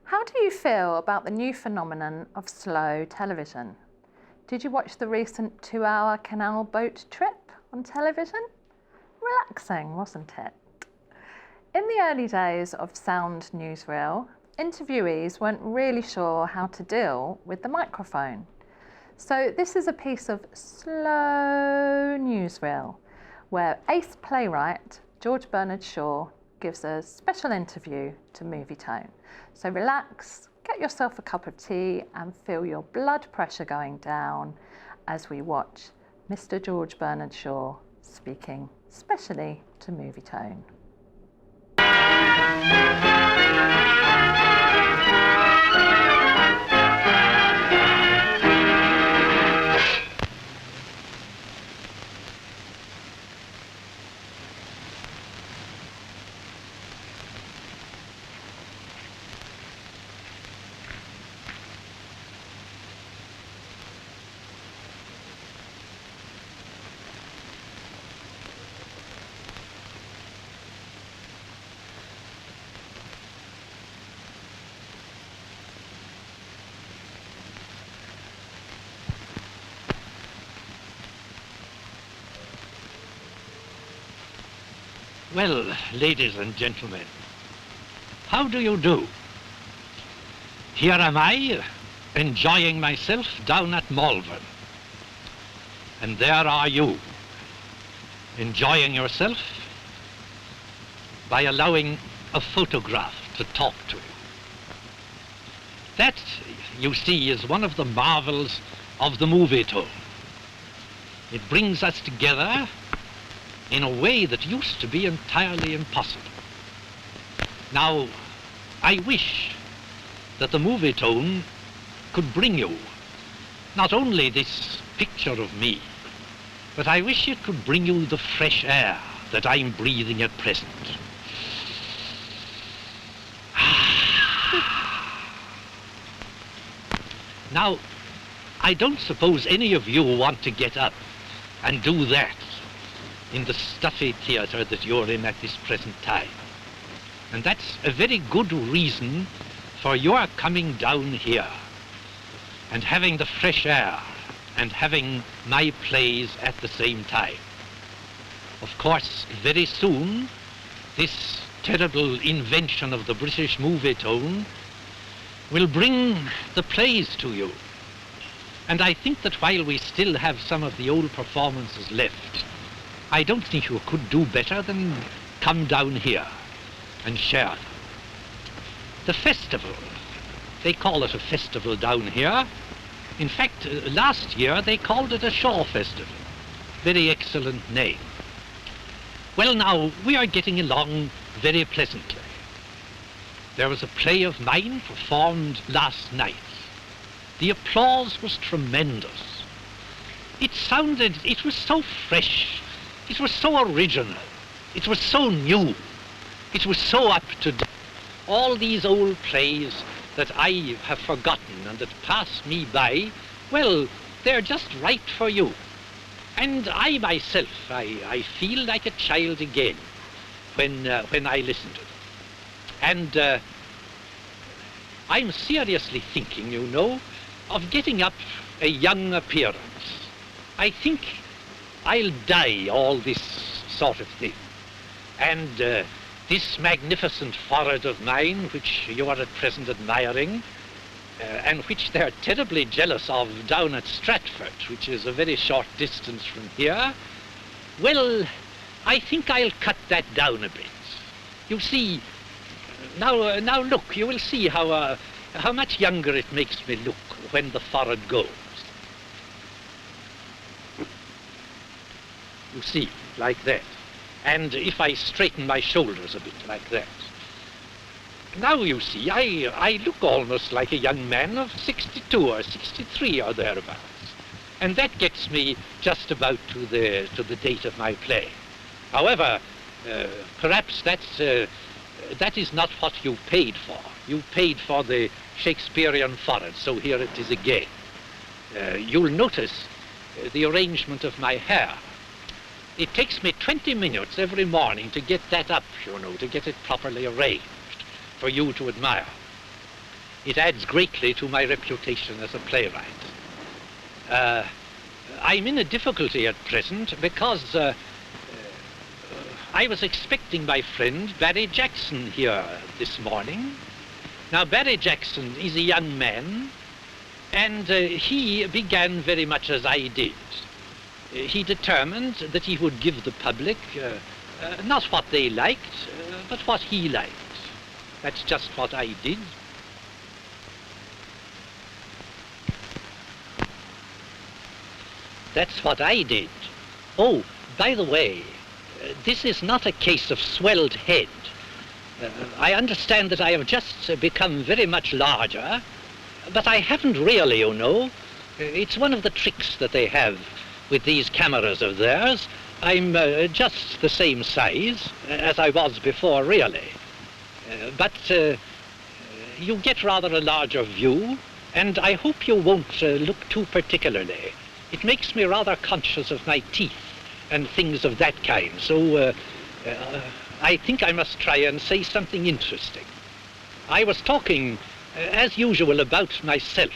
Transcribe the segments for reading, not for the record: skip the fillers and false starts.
How do you feel about the new phenomenon of slow television? Did you watch the recent 2-hour canal boat trip on television? Relaxing, wasn't it? In the early days of sound newsreel, interviewees weren't really sure how to deal with the microphone. So this is a piece of slow newsreel where ace playwright George Bernard Shaw gives a special interview to Movietone. So relax, get yourself a cup of tea and feel your blood pressure going down as we watch Mr. George Bernard Shaw speaking specially to Movietone. Well, ladies and gentlemen, how do you do? Here am I, enjoying myself down at Malvern. And there are you, enjoying yourself by allowing a photograph to talk to you. That, you see, is one of the marvels of the Movietone. It brings us together in a way that used to be entirely impossible. Now, I wish that the Movietone could bring you not only this picture of me, but I wish it could bring you the fresh air that I'm breathing at present. Now, I don't suppose any of you want to get up and do that in the stuffy theatre that you're in at this present time. And that's a very good reason for your coming down here and having the fresh air and having my plays at the same time. Of course, very soon, this terrible invention of the British Movietone will bring the plays to you. And I think that while we still have some of the old performances left, I don't think you could do better than come down here and share them. The festival, they call it a festival down here. In fact, last year they called it a Shaw Festival. Very excellent name. Well, now, we are getting along very pleasantly. There was a play of mine performed last night. The applause was tremendous. It was so fresh. It was so original, it was so new, it was so up to date. All these old plays that I have forgotten and that pass me by, well, they're just right for you. And I myself, I feel like a child again when I listen to them. And I'm seriously thinking, you know, of getting up a young appearance. I think I'll dye all this sort of thing. And this magnificent forehead of mine, which you are at present admiring, and which they're terribly jealous of down at Stratford, which is a very short distance from here, well, I think I'll cut that down a bit. You see, now look, you will see how much younger it makes me look when the forehead goes. You see, like that. And if I straighten my shoulders a bit like that. Now, you see, I look almost like a young man of 62 or 63 or thereabouts. And that gets me just about to the date of my play. However, perhaps that is not what you paid for. You paid for the Shakespearean forehead, so here it is again. You'll notice the arrangement of my hair. It takes me 20 minutes every morning to get that up, you know, to get it properly arranged for you to admire. It adds greatly to my reputation as a playwright. I'm in a difficulty at present because I was expecting my friend Barry Jackson here this morning. Now, Barry Jackson is a young man, and he began very much as I did. He determined that he would give the public not what they liked, but what he liked. That's just what I did. That's what I did. Oh, by the way, this is not a case of swelled head. I understand that I have just become very much larger, but I haven't really, you know. It's one of the tricks that they have with these cameras of theirs. I'm just the same size as I was before, really. But you get rather a larger view, and I hope you won't look too particularly. It makes me rather conscious of my teeth and things of that kind, so I think I must try and say something interesting. I was talking, as usual, about myself.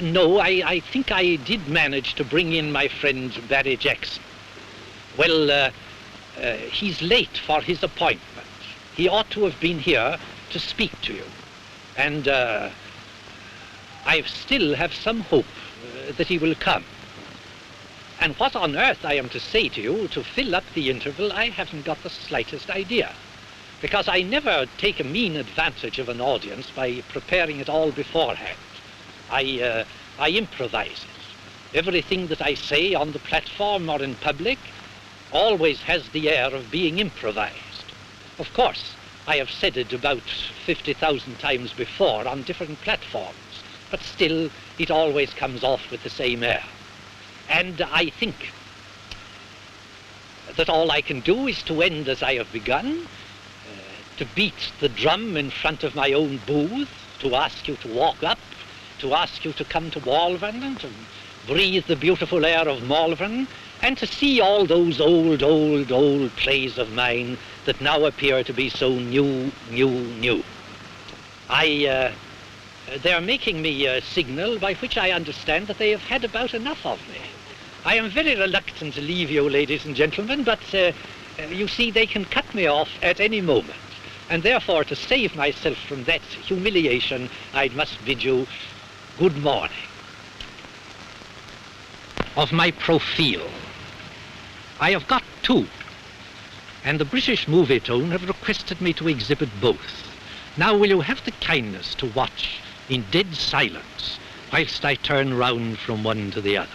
No, I think I did manage to bring in my friend Barry Jackson. Well, he's late for his appointment. He ought to have been here to speak to you. And I still have some hope that he will come. And what on earth I am to say to you to fill up the interval, I haven't got the slightest idea. Because I never take a mean advantage of an audience by preparing it all beforehand. I improvise it. Everything that I say on the platform or in public always has the air of being improvised. Of course, I have said it about 50,000 times before on different platforms, but still it always comes off with the same air. And I think that all I can do is to end as I have begun, to beat the drum in front of my own booth, to ask you to walk up, to ask you to come to Malvern and to breathe the beautiful air of Malvern, and to see all those old plays of mine that now appear to be so new. They're making me a signal by which I understand that they have had about enough of me. I am very reluctant to leave you, ladies and gentlemen, but you see, they can cut me off at any moment. And therefore, to save myself from that humiliation, I must bid you good morning. Of my profile, I have got two, and the British Movietone have requested me to exhibit both. Now, will you have the kindness to watch in dead silence whilst I turn round from one to the other?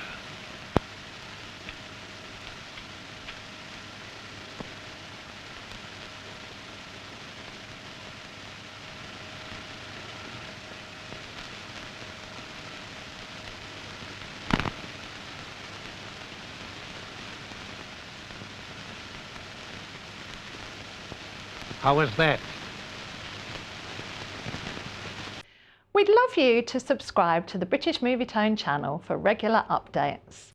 How was that? We'd love you to subscribe to the British Movietone channel for regular updates.